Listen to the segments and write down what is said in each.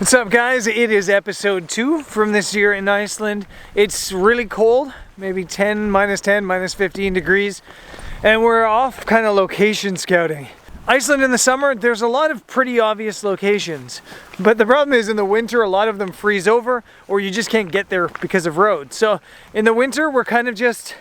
What's up, guys? It is episode 2 from this year in Iceland. It's really cold, maybe minus 10, minus 15 degrees, and we're off kind of location scouting. Iceland in the summer, there's a lot of pretty obvious locations, but the problem is in the winter a lot of them freeze over or you just can't get there because of roads. So in the winter we're kind of just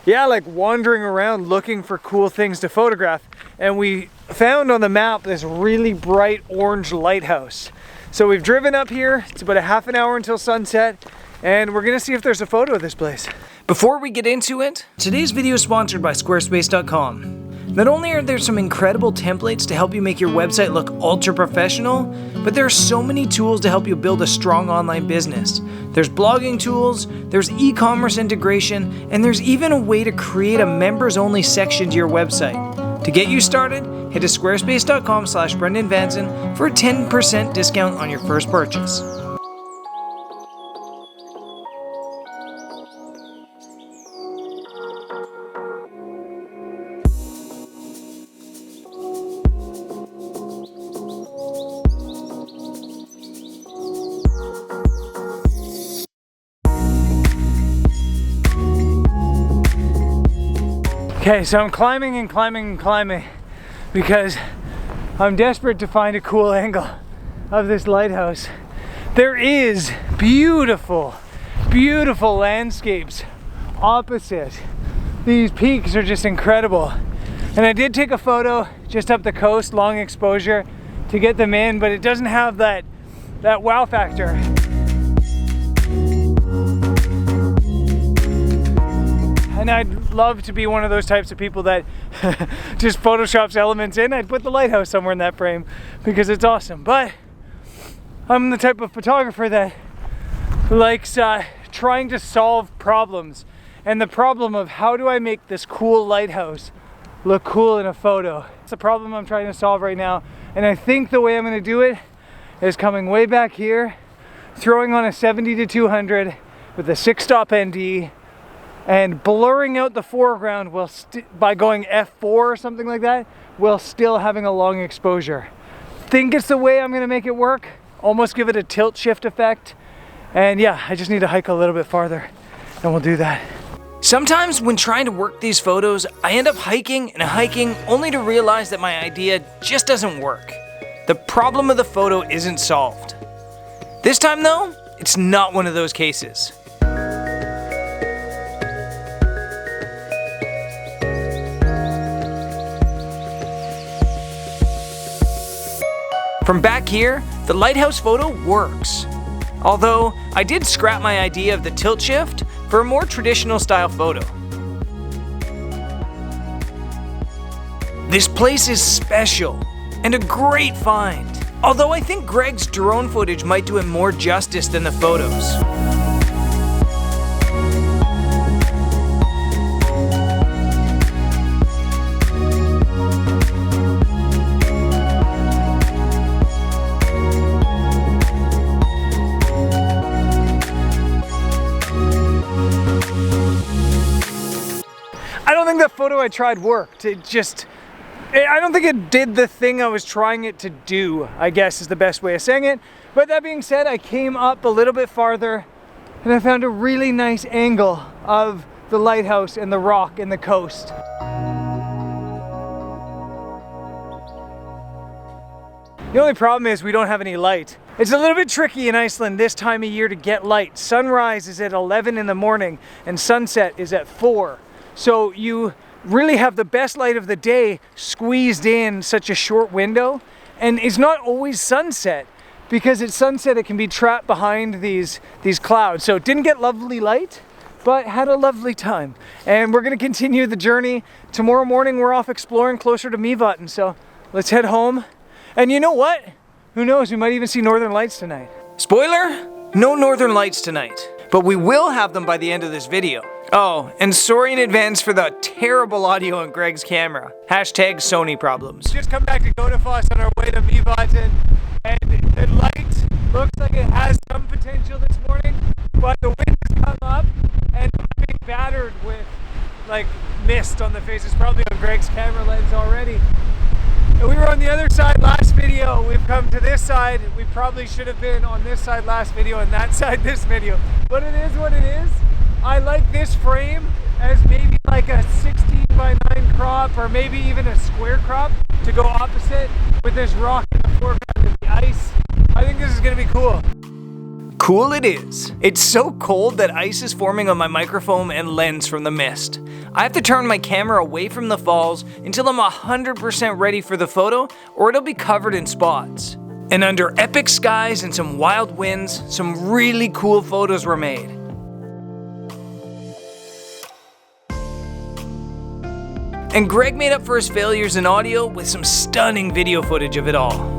like wandering around looking for cool things to photograph, and we found on the map this really bright orange lighthouse. So we've driven up here. It's about a half an hour until sunset, and we're gonna see if there's a photo of this place. Before we get into it, today's video is sponsored by Squarespace.com. Not only are there some incredible templates to help you make your website look ultra professional, but there are so many tools to help you build a strong online business. There's blogging tools, there's e-commerce integration, and there's even a way to create a members-only section to your website. To get you started, head to squarespace.com/BrendanVanzen for a 10% discount on your first purchase. Okay, so I'm climbing and climbing and climbing because I'm desperate to find a cool angle of this lighthouse. There is beautiful, beautiful landscapes opposite. These peaks are just incredible. And I did take a photo just up the coast, long exposure, to get them in, but it doesn't have that wow factor. And I'd love to be one of those types of people that just photoshops elements in. I'd put the lighthouse somewhere in that frame because it's awesome. But I'm the type of photographer that likes trying to solve problems. And the problem of how do I make this cool lighthouse look cool in a photo? It's a problem I'm trying to solve right now. And I think the way I'm gonna do it is coming way back here, throwing on a 70-200 with a 6-stop ND, and blurring out the foreground while by going f4 or something like that, while still having a long exposure. Think it's the way I'm gonna make it work. Almost give it a tilt shift effect. And yeah, I just need to hike a little bit farther and we'll do that. Sometimes when trying to work these photos, I end up hiking and hiking only to realize that my idea just doesn't work. The problem of the photo isn't solved. This time though, it's not one of those cases. From back here, the lighthouse photo works. Although, I did scrap my idea of the tilt shift for a more traditional style photo. This place is special and a great find. Although I think Greg's drone footage might do it more justice than the photos. I don't think the photo I tried worked. I don't think it did the thing I was trying it to do, I guess is the best way of saying it. But that being said, I came up a little bit farther and I found a really nice angle of the lighthouse and the rock and the coast. The only problem is we don't have any light. It's a little bit tricky in Iceland this time of year to get light. Sunrise is at 11 in the morning and sunset is at 4. So you really have the best light of the day squeezed in such a short window, and it's not always sunset because at sunset it can be trapped behind these clouds. So it didn't get lovely light, but had a lovely time. And we're gonna continue the journey. Tomorrow morning we're off exploring closer to Mývatn, so let's head home. And you know what? Who knows, we might even see northern lights tonight. Spoiler, no northern lights tonight, but we will have them by the end of this video. Oh, and sorry in advance for the terrible audio on Greg's camera. Hashtag Sony problems. Just come back to Godafoss on our way to Mývatn, and the light looks like it has some potential this morning, but the wind has come up and I'm being battered with like mist on the face. It's probably on Greg's camera lens already. We were on the other side last video. We've come to this side. We probably should have been on this side last video and that side this video. But it is what it is. I like this frame as maybe like a 16:9 crop, or maybe even a square crop to go opposite with this rock in the foreground and the ice. I think this is gonna be cool. Cool it is. It's so cold that ice is forming on my microphone and lens from the mist. I have to turn my camera away from the falls until I'm 100% ready for the photo, or it'll be covered in spots. And under epic skies and some wild winds, some really cool photos were made. And Greg made up for his failures in audio with some stunning video footage of it all.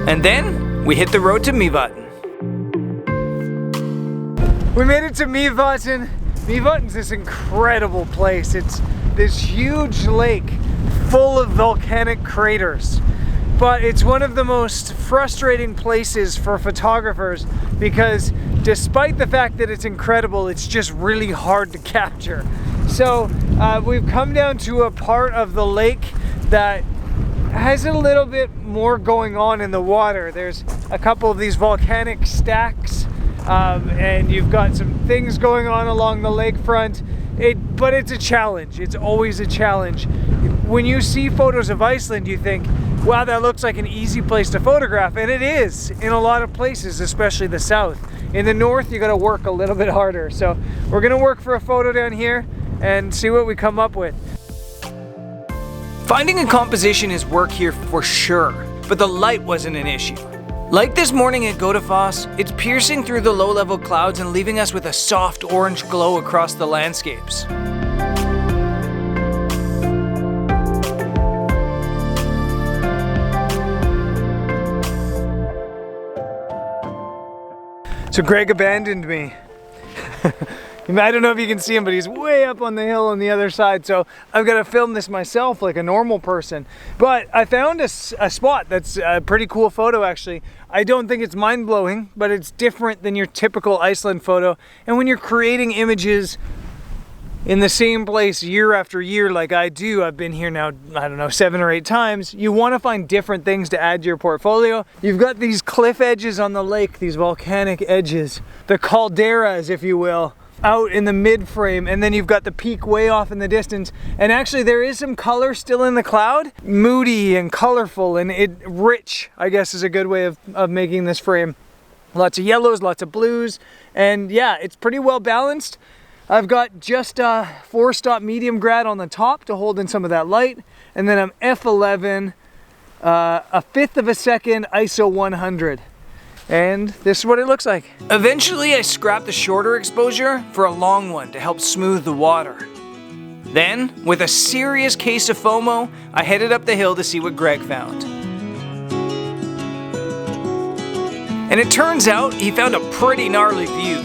And then we hit the road to Mývatn. We made it to Mývatn. Mývatn's this incredible place. It's this huge lake full of volcanic craters. But it's one of the most frustrating places for photographers because despite the fact that it's incredible, it's just really hard to capture. So we've come down to a part of the lake that has a little bit more going on in the water. There's a couple of these volcanic stacks and you've got some things going on along the lakefront. But it's a challenge. It's always a challenge. When you see photos of Iceland, you think, wow, that looks like an easy place to photograph. And it is in a lot of places, especially the south. In the north, you gotta work a little bit harder. So we're gonna work for a photo down here and see what we come up with. Finding a composition is work here for sure, but the light wasn't an issue. Like this morning at Godafoss, it's piercing through the low-level clouds and leaving us with a soft orange glow across the landscapes. So Greg abandoned me. I don't know if you can see him, but he's way up on the hill on the other side, so I've got to film this myself like a normal person. But I found a spot that's a pretty cool photo, actually. I don't think it's mind-blowing, but it's different than your typical Iceland photo. And when you're creating images in the same place year after year like I do, I've been here now, I don't know, 7 or 8 times, you want to find different things to add to your portfolio. You've got these cliff edges on the lake, these volcanic edges, the calderas, if you will, out in the mid frame, and then you've got the peak way off in the distance. And actually there is some color still in the cloud, moody and colorful and rich, I guess is a good way of making this frame. Lots of yellows, lots of blues, and yeah, it's pretty well balanced. I've got just a 4-stop medium grad on the top to hold in some of that light, and then I'm f11, a 1/5 of a second ISO 100. And this is what it looks like. Eventually I scrapped the shorter exposure for a long one to help smooth the water. Then, with a serious case of FOMO, I headed up the hill to see what Greg found. And it turns out he found a pretty gnarly view.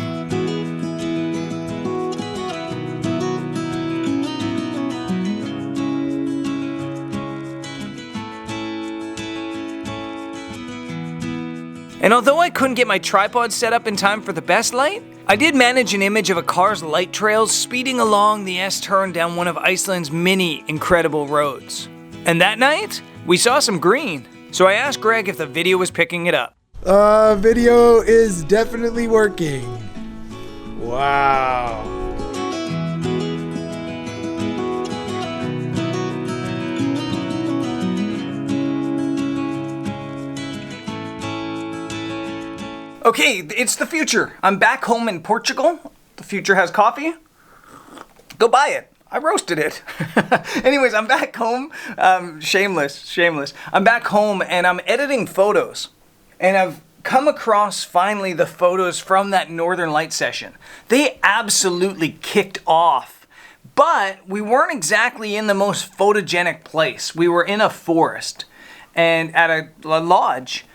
And although I couldn't get my tripod set up in time for the best light, I did manage an image of a car's light trails speeding along the S-turn down one of Iceland's many incredible roads. And that night, we saw some green. So I asked Greg if the video was picking it up. Video is definitely working. Wow. Okay, it's the future. I'm back home in Portugal. The future has coffee. Go buy it. I roasted it. Anyways, I'm back home. Shameless. I'm back home and I'm editing photos. And I've come across finally the photos from that Northern Light session. They absolutely kicked off. But we weren't exactly in the most photogenic place. We were in a forest and at a lodge.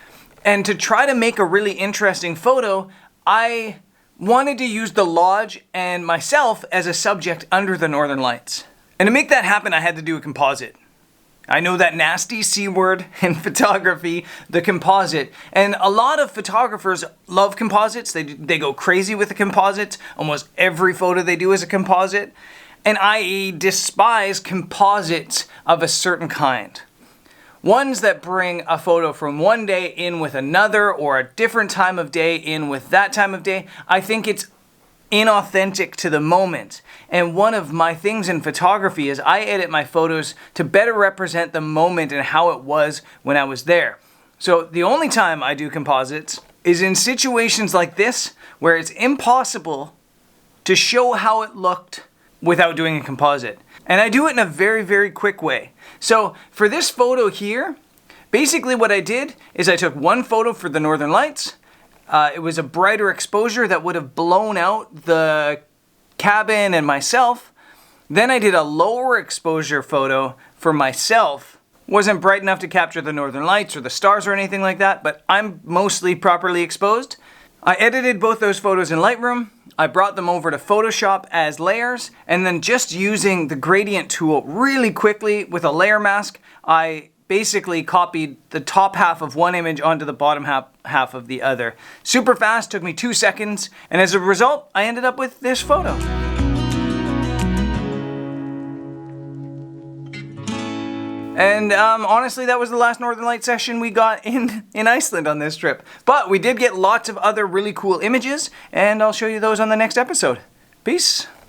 And to try to make a really interesting photo, I wanted to use the lodge and myself as a subject under the Northern Lights. And to make that happen, I had to do a composite. I know that nasty C word in photography, the composite. And a lot of photographers love composites. They go crazy with the composites. Almost every photo they do is a composite. And I despise composites of a certain kind. Ones that bring a photo from one day in with another or a different time of day in with that time of day. I think it's inauthentic to the moment. And one of my things in photography is I edit my photos to better represent the moment and how it was when I was there. So the only time I do composites is in situations like this where it's impossible to show how it looked without doing a composite. And I do it in a very, very quick way. So for this photo here, basically what I did is I took one photo for the Northern Lights. It was a brighter exposure that would have blown out the cabin and myself. Then I did a lower exposure photo for myself. Wasn't bright enough to capture the Northern Lights or the stars or anything like that, but I'm mostly properly exposed. I edited both those photos in Lightroom. I brought them over to Photoshop as layers, and then just using the gradient tool really quickly with a layer mask, I basically copied the top half of one image onto the bottom half of the other. Super fast, took me 2 seconds, and as a result, I ended up with this photo. And honestly, that was the last Northern Light session we got in Iceland on this trip. But we did get lots of other really cool images, and I'll show you those on the next episode. Peace.